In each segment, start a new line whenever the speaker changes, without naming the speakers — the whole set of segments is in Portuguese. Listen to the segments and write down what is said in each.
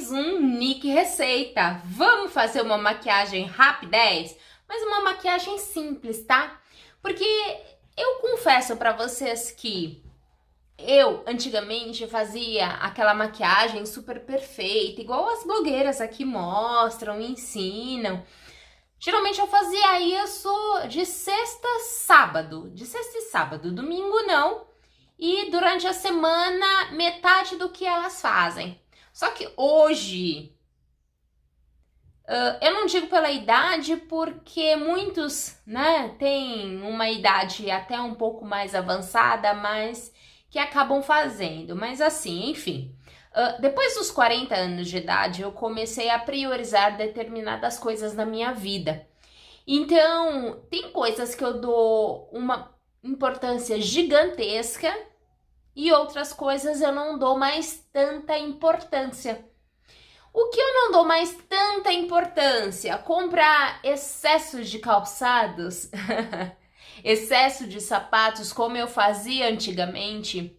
mais um Nick Receita. Vamos fazer uma maquiagem rapidez, mas uma maquiagem simples, tá? Porque eu confesso pra vocês que eu antigamente fazia aquela maquiagem super perfeita, igual as blogueiras aqui mostram, ensinam. Geralmente eu fazia isso de sexta a sábado, domingo não. E durante a semana, metade do que elas fazem. Só que hoje, eu não digo pela idade, porque muitos, né, têm uma idade até um pouco mais avançada, mas que acabam fazendo. Mas assim, enfim, depois dos 40 anos de idade, eu comecei a priorizar determinadas coisas na minha vida. Então, tem coisas que eu dou uma importância gigantesca e outras coisas eu não dou mais tanta importância. O que eu não dou mais tanta importância? Comprar excessos de calçados, excesso de sapatos, como eu fazia antigamente,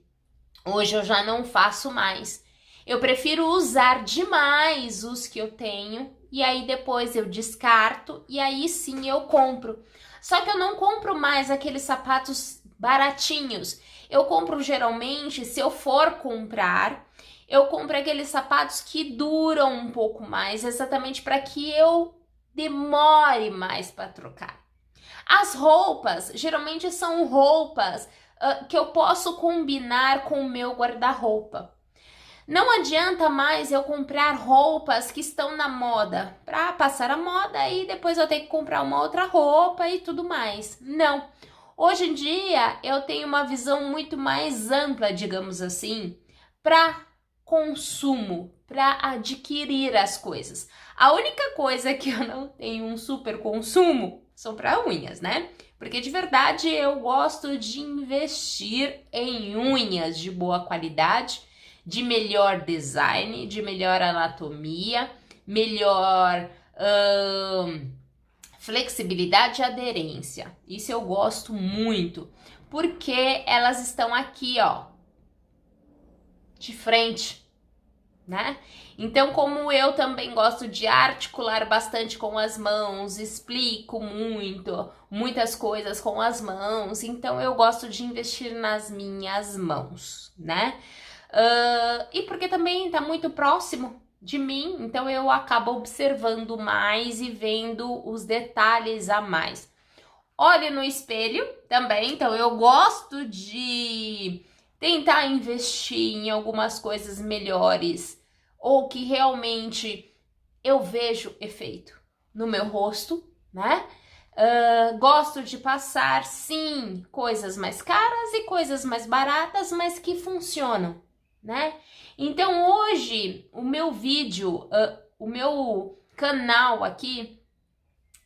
hoje eu já não faço mais. Eu prefiro usar demais os que eu tenho e aí depois eu descarto e aí sim eu compro. Só que eu não compro mais aqueles sapatos baratinhos. Eu compro geralmente, se eu for comprar, eu compro aqueles sapatos que duram um pouco mais, exatamente para que eu demore mais para trocar. As roupas, geralmente são roupas que eu posso combinar com o meu guarda-roupa. Não adianta mais eu comprar roupas que estão na moda para passar a moda e depois eu ter que comprar uma outra roupa e tudo mais. Não. Hoje em dia eu tenho uma visão muito mais ampla, digamos assim, para consumo, para adquirir as coisas. A única coisa que eu não tenho um super consumo são para unhas, né? Porque de verdade eu gosto de investir em unhas de boa qualidade, de melhor design, de melhor anatomia, melhor flexibilidade e aderência. Isso eu gosto muito, porque elas estão aqui, ó, de frente, né? Então, como eu também gosto de articular bastante com as mãos, explico muitas coisas com as mãos, então eu gosto de investir nas minhas mãos, né? E porque também tá muito próximo de mim, então eu acabo observando mais e vendo os detalhes a mais. Olho no espelho também, então eu gosto de tentar investir em algumas coisas melhores ou que realmente eu vejo efeito no meu rosto, né? Gosto de passar, sim, coisas mais caras e coisas mais baratas, mas que funcionam, né? Então hoje o meu vídeo, o meu canal aqui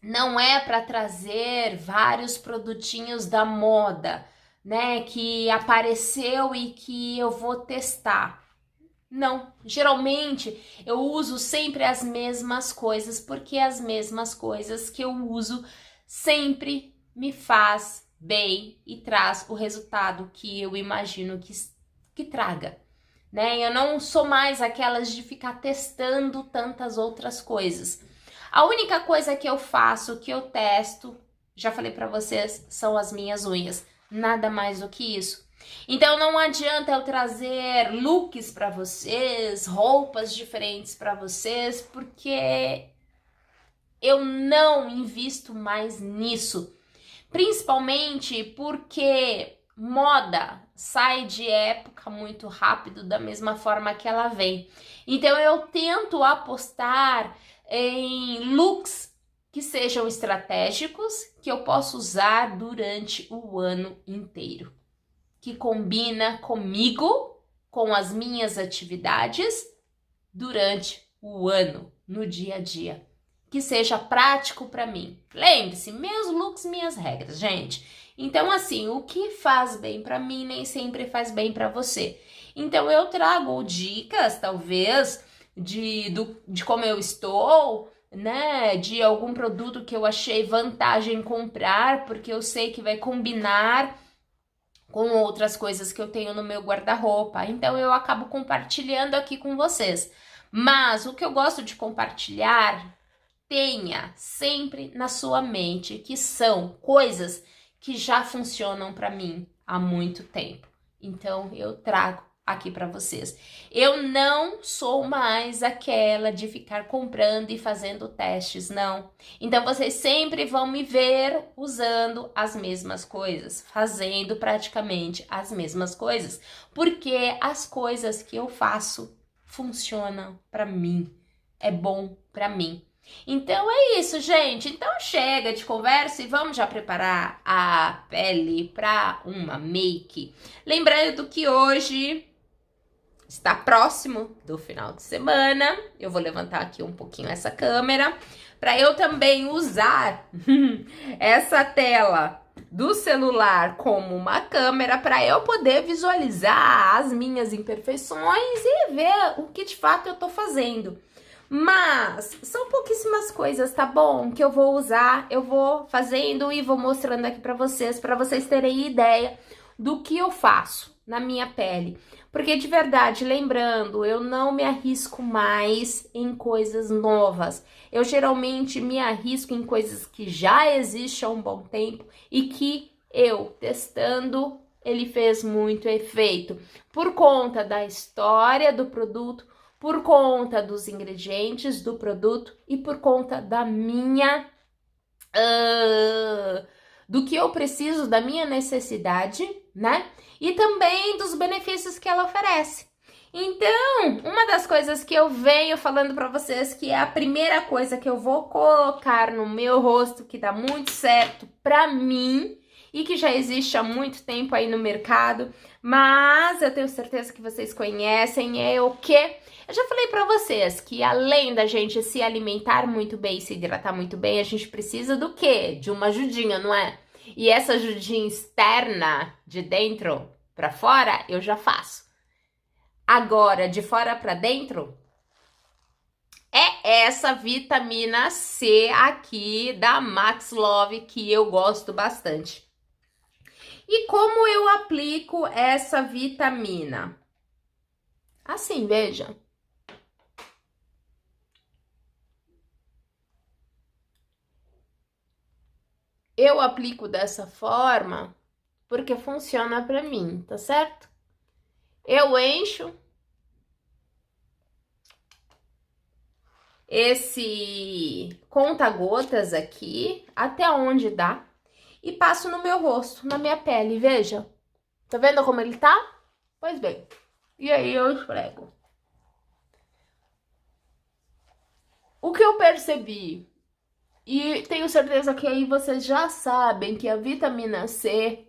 não é para trazer vários produtinhos da moda, né, que apareceu e que eu vou testar. Não, geralmente eu uso sempre as mesmas coisas, porque as mesmas coisas que eu uso sempre me faz bem e traz o resultado que eu imagino que traga, né? Eu não sou mais aquelas de ficar testando tantas outras coisas. A única coisa que eu faço, que eu testo, já falei pra vocês, são as minhas unhas. Nada mais do que isso. Então não adianta eu trazer looks pra vocês, roupas diferentes pra vocês, porque eu não invisto mais nisso. Principalmente porque moda sai de época muito rápido, da mesma forma que ela vem. Então eu tento apostar em looks que sejam estratégicos, que eu possa usar durante o ano inteiro, que combina comigo, com as minhas atividades durante o ano, no dia a dia, que seja prático para mim. Lembre-se, meus looks, minhas regras, gente. Então assim, o que faz bem para mim nem sempre faz bem para você. Então eu trago dicas, talvez, de como eu estou, né, de algum produto que eu achei vantagem comprar, porque eu sei que vai combinar com outras coisas que eu tenho no meu guarda-roupa. Então eu acabo compartilhando aqui com vocês. Mas o que eu gosto de compartilhar, tenha sempre na sua mente que são coisas que já funcionam para mim há muito tempo. Então eu trago aqui para vocês. Eu não sou mais aquela de ficar comprando e fazendo testes, não. Então vocês sempre vão me ver usando as mesmas coisas, fazendo praticamente as mesmas coisas, porque as coisas que eu faço funcionam para mim. É bom para mim. Então é isso, gente. Então chega de conversa e vamos já preparar a pele para uma make. Lembrando que hoje está próximo do final de semana. Eu vou levantar aqui um pouquinho essa câmera para eu também usar essa tela do celular como uma câmera para eu poder visualizar as minhas imperfeições e ver o que de fato eu tô fazendo. Mas são pouquíssimas coisas, tá bom? Que eu vou usar, eu vou fazendo e vou mostrando aqui para vocês terem ideia do que eu faço na minha pele. Porque de verdade, lembrando, eu não me arrisco mais em coisas novas. Eu geralmente me arrisco em coisas que já existem há um bom tempo e que eu testando, ele fez muito efeito. Por conta da história do produto, por conta dos ingredientes do produto e por conta da minha do que eu preciso, da minha necessidade, né? E também dos benefícios que ela oferece. Então, uma das coisas que eu venho falando para vocês, que é a primeira coisa que eu vou colocar no meu rosto, que dá muito certo para mim e que já existe há muito tempo aí no mercado, mas eu tenho certeza que vocês conhecem, é o quê? Eu já falei pra vocês que além da gente se alimentar muito bem e se hidratar muito bem, a gente precisa do quê? De uma ajudinha, não é? E essa ajudinha externa, de dentro pra fora, eu já faço. Agora, de fora pra dentro, é essa vitamina C aqui da Max Love que eu gosto bastante. E como eu aplico essa vitamina? Assim, veja. Eu aplico dessa forma porque funciona pra mim, tá certo? Eu encho esse conta-gotas aqui até onde dá e passo no meu rosto, na minha pele, veja. Tá vendo como ele tá? Pois bem, e aí eu esfrego. O que eu percebi, e tenho certeza que aí vocês já sabem que a vitamina C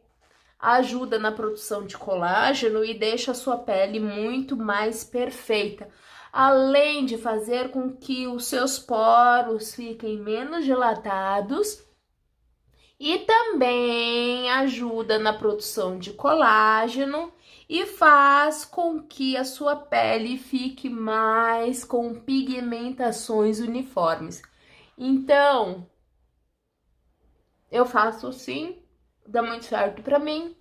ajuda na produção de colágeno e deixa a sua pele muito mais perfeita, além de fazer com que os seus poros fiquem menos dilatados e também ajuda na produção de colágeno e faz com que a sua pele fique mais com pigmentações uniformes. Então, eu faço sim, dá muito certo pra mim.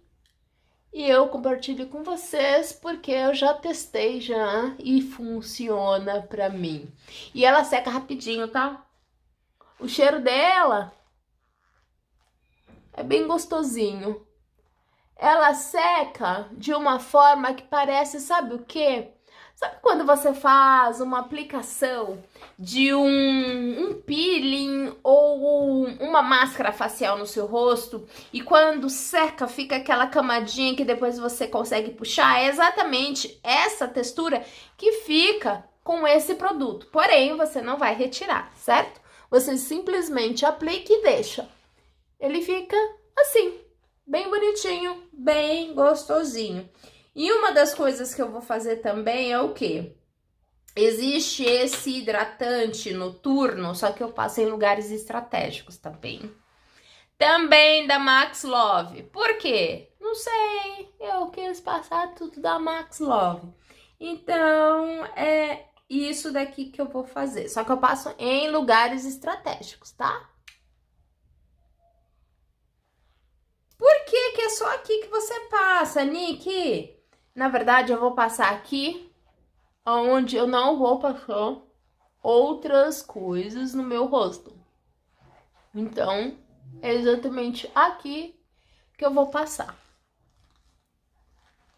E eu compartilho com vocês porque eu já testei já e funciona pra mim. E ela seca rapidinho, tá? O cheiro dela é bem gostosinho. Ela seca de uma forma que parece, sabe o quê? Sabe quando você faz uma aplicação de um peeling ou uma máscara facial no seu rosto e quando seca fica aquela camadinha que depois você consegue puxar? É exatamente essa textura que fica com esse produto. Porém, você não vai retirar, certo? Você simplesmente aplica e deixa. Ele fica assim, bem bonitinho, bem gostosinho. E uma das coisas que eu vou fazer também é o quê? Existe esse hidratante noturno, só que eu passo em lugares estratégicos também. Também da Max Love. Por quê? Não sei, eu quis passar tudo da Max Love. Então, é isso daqui que eu vou fazer. Só que eu passo em lugares estratégicos, tá? Por que que é só aqui que você passa, Nick? Na verdade, eu vou passar aqui onde eu não vou passar outras coisas no meu rosto. Então, é exatamente aqui que eu vou passar.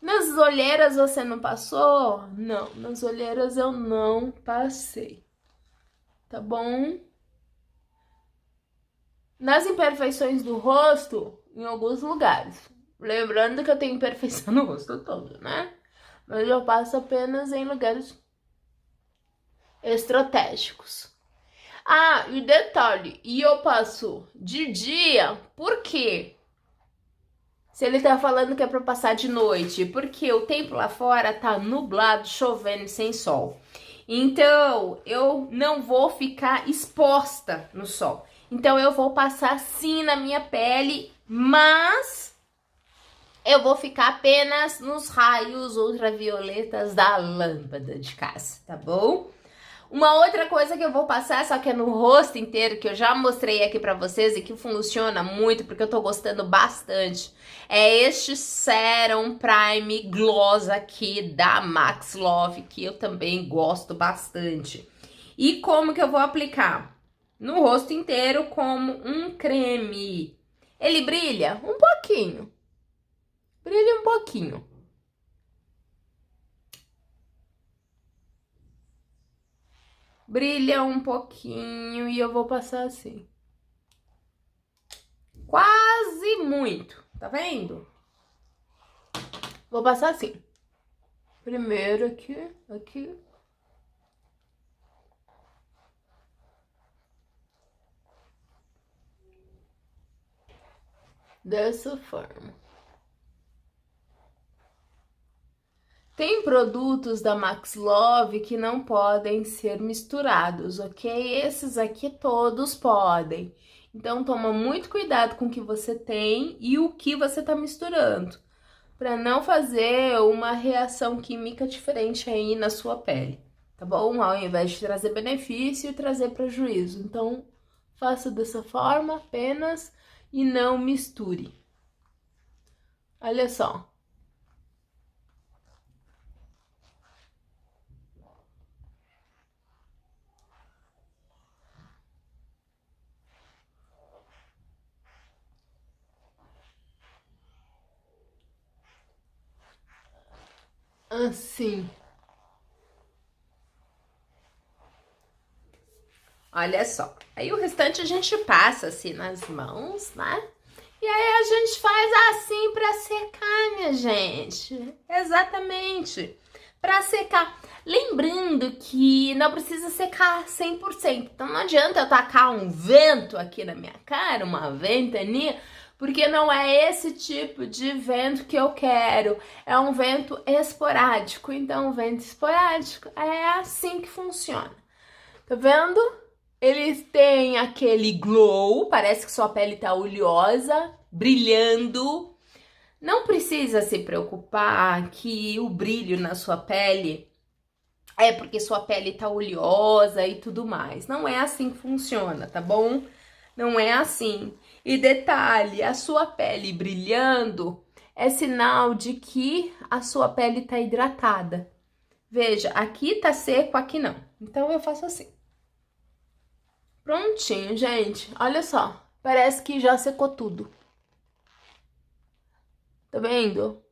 Nas olheiras você não passou? Não, nas olheiras eu não passei. Tá bom? Nas imperfeições do rosto, em alguns lugares. Lembrando que eu tenho imperfeição no rosto todo, né? Mas eu passo apenas em lugares estratégicos. Ah, e detalhe, e eu passo de dia, por quê? Se ele tá falando que é pra passar de noite, porque o tempo lá fora tá nublado, chovendo, sem sol. Então, eu não vou ficar exposta no sol. Então, eu vou passar sim na minha pele, mas eu vou ficar apenas nos raios ultravioletas da lâmpada de casa, tá bom? Uma outra coisa que eu vou passar, só que é no rosto inteiro, que eu já mostrei aqui pra vocês e que funciona muito, porque eu tô gostando bastante, é este Serum Prime Gloss aqui da Max Love, que eu também gosto bastante. E como que eu vou aplicar? No rosto inteiro como um creme. Ele brilha um pouquinho. Brilha um pouquinho. Brilha um pouquinho e eu vou passar assim. Quase muito, tá vendo? Vou passar assim. Primeiro aqui, aqui. Dessa forma. Tem produtos da Max Love que não podem ser misturados, ok? Esses aqui todos podem. Então toma muito cuidado com o que você tem e o que você tá misturando, para não fazer uma reação química diferente aí na sua pele, tá bom? Ao invés de trazer benefício e trazer prejuízo. Então faça dessa forma apenas e não misture. Olha só. Assim. Olha só. Aí o restante a gente passa assim nas mãos, né? E aí a gente faz assim pra secar, minha gente. Exatamente. Pra secar. Lembrando que não precisa secar 100%. Então não adianta eu tacar um vento aqui na minha cara, uma ventania, porque não é esse tipo de vento que eu quero. É um vento esporádico. Então, o vento esporádico é assim que funciona. Tá vendo? Eles têm aquele glow, parece que sua pele tá oleosa, brilhando. Não precisa se preocupar que o brilho na sua pele é porque sua pele tá oleosa e tudo mais. Não é assim que funciona, tá bom? Não é assim. E detalhe, a sua pele brilhando é sinal de que a sua pele tá hidratada. Veja, aqui tá seco, aqui não. Então eu faço assim. Prontinho, gente. Olha só. Parece que já secou tudo. Tá vendo?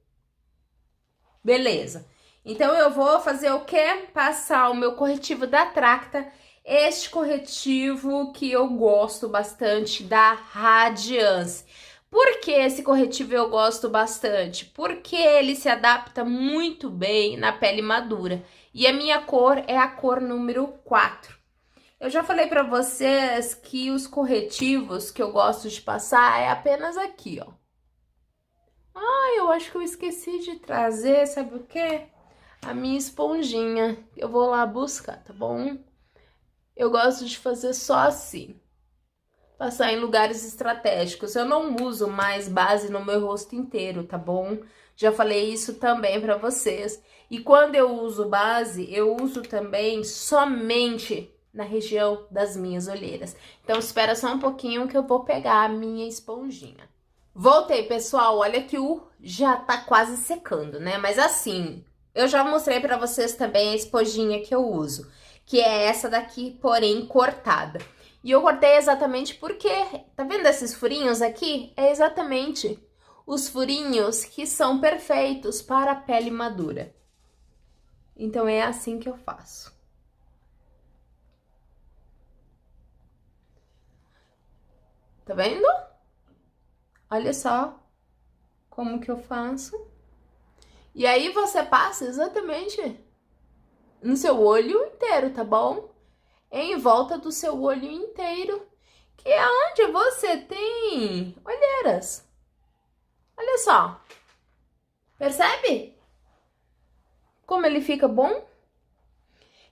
Beleza. Então, eu vou fazer o quê? Passar o meu corretivo da Tracta. Este corretivo que eu gosto bastante, da Radiance. Por que esse corretivo eu gosto bastante? Porque ele se adapta muito bem na pele madura. E a minha cor é a cor número 4. Eu já falei pra vocês que os corretivos que eu gosto de passar é apenas aqui, ó. Ah, eu acho que eu esqueci de trazer, sabe o quê? A minha esponjinha. Eu vou lá buscar, tá bom? Eu gosto de fazer só assim. Passar em lugares estratégicos. Eu não uso mais base no meu rosto inteiro, tá bom? Já falei isso também pra vocês. E quando eu uso base, eu uso também somente na região das minhas olheiras. Então, espera só um pouquinho que eu vou pegar a minha esponjinha. Voltei, pessoal. Olha que o já tá quase secando, né? Mas assim, Eu já mostrei pra vocês também a esponjinha que eu uso, que é essa daqui, porém cortada. E eu cortei exatamente porque, tá vendo esses furinhos aqui? É exatamente os furinhos que são perfeitos para a pele madura. Então é assim que eu faço. Tá vendo? Olha só como que eu faço. E aí você passa exatamente no seu olho inteiro, tá bom? Em volta do seu olho inteiro, que é onde você tem olheiras. Olha só. Percebe como ele fica bom?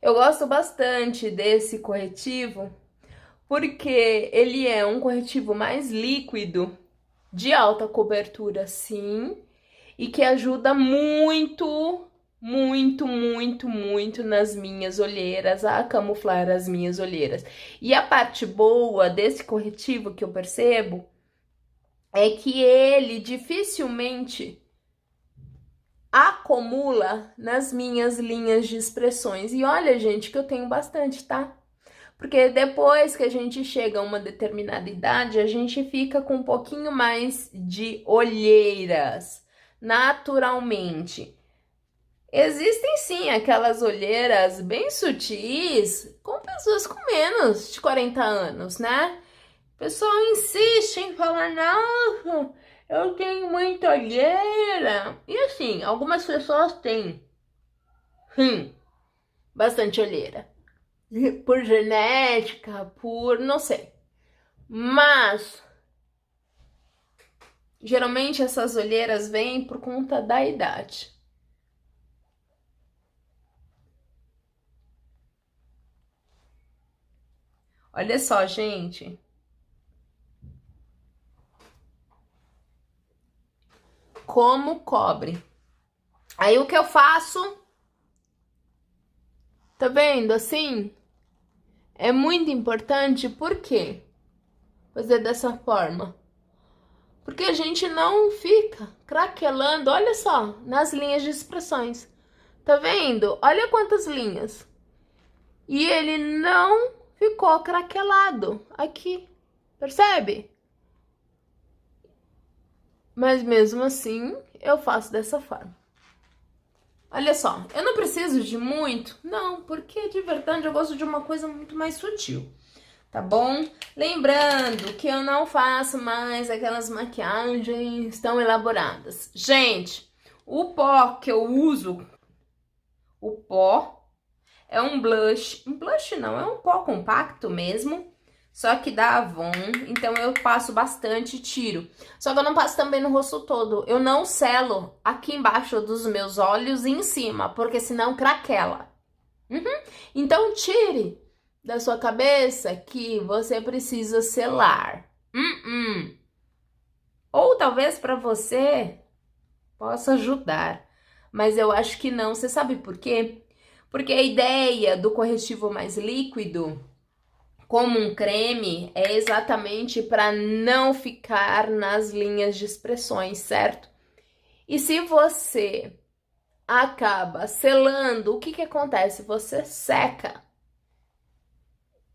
Eu gosto bastante desse corretivo porque ele é um corretivo mais líquido, de alta cobertura, sim, e que ajuda muito, muito, muito, muito nas minhas olheiras, a camuflar as minhas olheiras. E a parte boa desse corretivo que eu percebo é que ele dificilmente acumula nas minhas linhas de expressões. E olha, gente, que eu tenho bastante, tá? Porque depois que a gente chega a uma determinada idade, a gente fica com um pouquinho mais de olheiras, naturalmente. Existem sim aquelas olheiras bem sutis com pessoas com menos de 40 anos, né? O pessoal insiste em falar, não, eu tenho muita olheira. E assim, algumas pessoas têm, bastante olheira. Por genética, por não sei. Mas geralmente essas olheiras vêm por conta da idade. Olha só, gente. Como cobre. Aí o que eu faço? Tá vendo assim? É muito importante, por quê? Fazer dessa forma. Porque a gente não fica craquelando, olha só, nas linhas de expressões. Tá vendo? Olha quantas linhas. E ele não ficou craquelado aqui, percebe? Mas mesmo assim, eu faço dessa forma. Olha só, eu não preciso de muito, não, porque de verdade eu gosto de uma coisa muito mais sutil, tá bom? Lembrando que eu não faço mais aquelas maquiagens tão elaboradas. Gente, o pó que eu uso, o pó é um blush não, é um pó compacto mesmo, só que da Avon, então eu passo bastante e tiro. Só que eu não passo também no rosto todo, eu não selo aqui embaixo dos meus olhos e em cima, porque senão craquela. Então tire da sua cabeça que você precisa selar. Ou talvez para você possa ajudar, mas eu acho que não. Você sabe por quê? Porque a ideia do corretivo mais líquido, como um creme, é exatamente para não ficar nas linhas de expressões, certo? E se você acaba selando, o que que acontece? Você seca.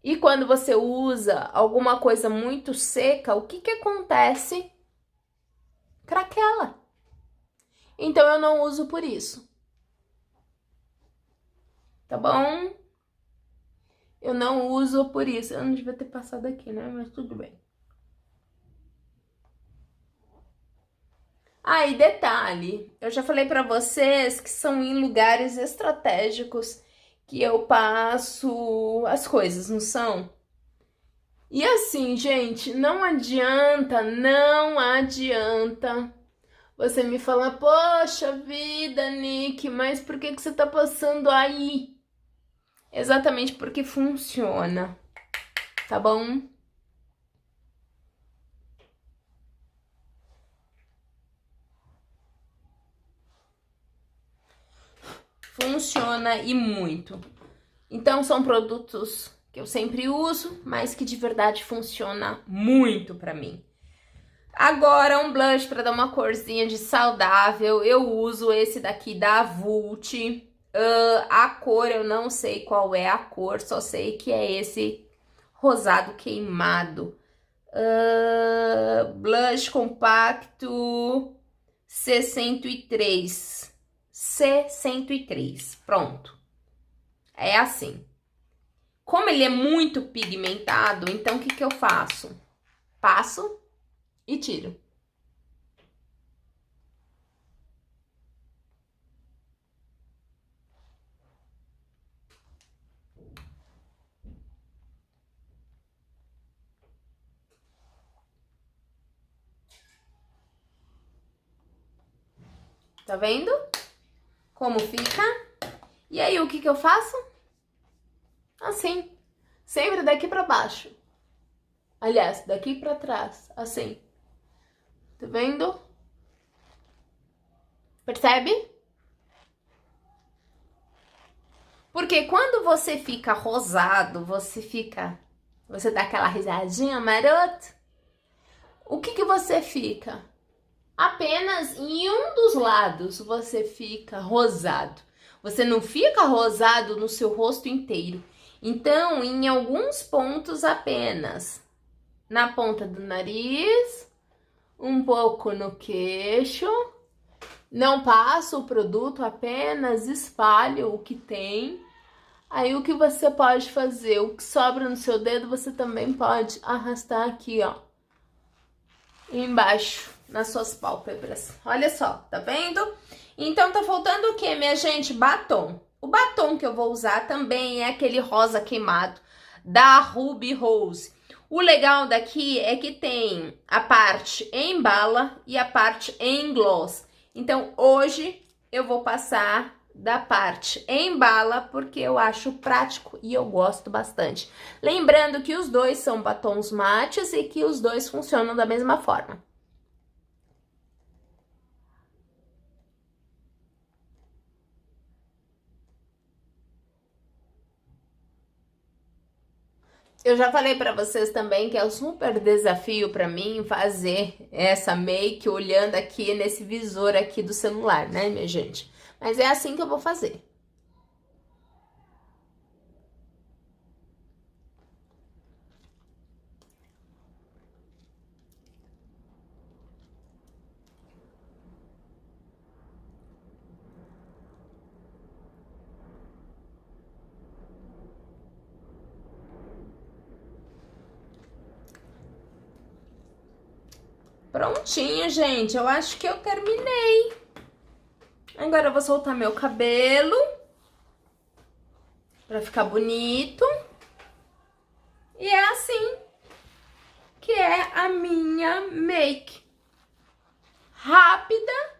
E quando você usa alguma coisa muito seca, o que que acontece? Craquela. Então eu não uso por isso. Tá bom? Eu não uso por isso. Eu não devia ter passado aqui, né? Mas tudo bem. Ah, e detalhe, eu já falei pra vocês que são em lugares estratégicos que eu passo as coisas, não são? E assim, gente, não adianta você me falar, poxa vida, Nick, mas por que que você tá passando aí? Exatamente porque funciona, tá bom? Funciona e muito. Então são produtos que eu sempre uso, mas que de verdade funciona muito pra mim. Agora, um blush para dar uma corzinha de saudável. Eu uso esse daqui da Vult. A cor, eu não sei qual é a cor, só sei que é esse rosado queimado. Blush compacto C103. C103. Pronto. É assim. Como ele é muito pigmentado, então o que que eu faço? Passo e tiro. Tá vendo como fica? E aí, o que que eu faço? Assim, sempre daqui pra baixo. Aliás, daqui pra trás, assim. Tá vendo? Percebe? Porque quando você fica rosado, você dá aquela risadinha marota, o que que você fica? Apenas em um dos lados você fica rosado. Você não fica rosado no seu rosto inteiro. Então, em alguns pontos apenas. Na ponta do nariz, um pouco no queixo. Não passo o produto, apenas espalho o que tem. Aí o que você pode fazer? O que sobra no seu dedo, você também pode arrastar aqui, ó. Embaixo, nas suas pálpebras. Olha só, tá vendo? Então tá faltando o que, minha gente? Batom. O batom que eu vou usar também é aquele rosa queimado da Ruby Rose. O legal daqui é que tem a parte em bala e a parte em gloss. Então hoje eu vou passar da parte em bala porque eu acho prático e eu gosto bastante. Lembrando que os dois são batons mates e que os dois funcionam da mesma forma. Eu já falei pra vocês também que é um super desafio pra mim fazer essa make olhando aqui nesse visor aqui do celular, né, minha gente? Mas é assim que eu vou fazer. Prontinho, gente. Eu acho que eu terminei. Agora eu vou soltar meu cabelo pra ficar bonito. E é assim que é a minha make. Rápida.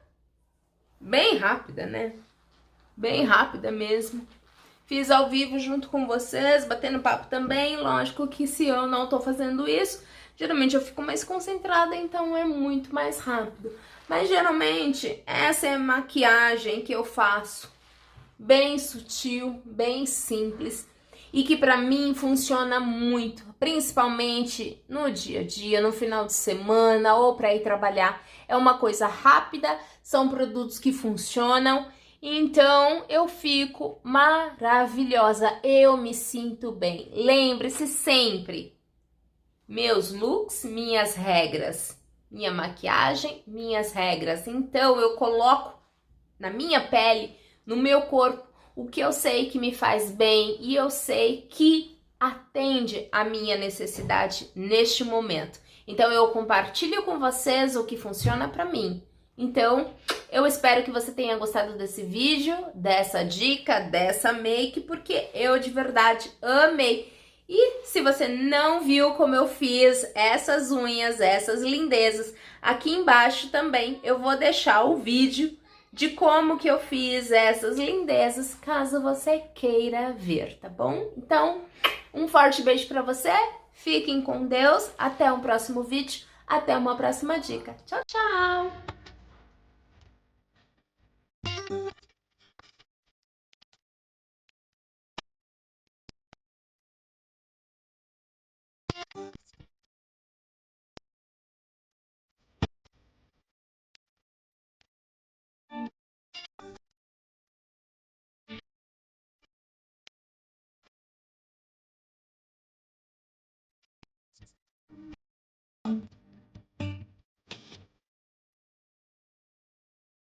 Bem rápida, né? Bem rápida mesmo. Fiz ao vivo junto com vocês, batendo papo também. Lógico que se eu não tô fazendo isso, geralmente eu fico mais concentrada, então é muito mais rápido. Mas geralmente essa é a maquiagem que eu faço. Bem sutil, bem simples. E que pra mim funciona muito, principalmente no dia a dia, no final de semana ou pra ir trabalhar. É uma coisa rápida, são produtos que funcionam. Então, eu fico maravilhosa, eu me sinto bem. Lembre-se sempre, meus looks, minhas regras. Minha maquiagem, minhas regras. Então, eu coloco na minha pele, no meu corpo, o que eu sei que me faz bem e eu sei que atende a minha necessidade neste momento. Então, eu compartilho com vocês o que funciona pra mim. Então, eu espero que você tenha gostado desse vídeo, dessa dica, dessa make, porque eu de verdade amei. E se você não viu como eu fiz essas unhas, essas lindezas, aqui embaixo também eu vou deixar o vídeo de como que eu fiz essas lindezas, caso você queira ver, tá bom? Então, um forte beijo pra você, fiquem com Deus, até um próximo vídeo, até uma próxima dica. Tchau, tchau!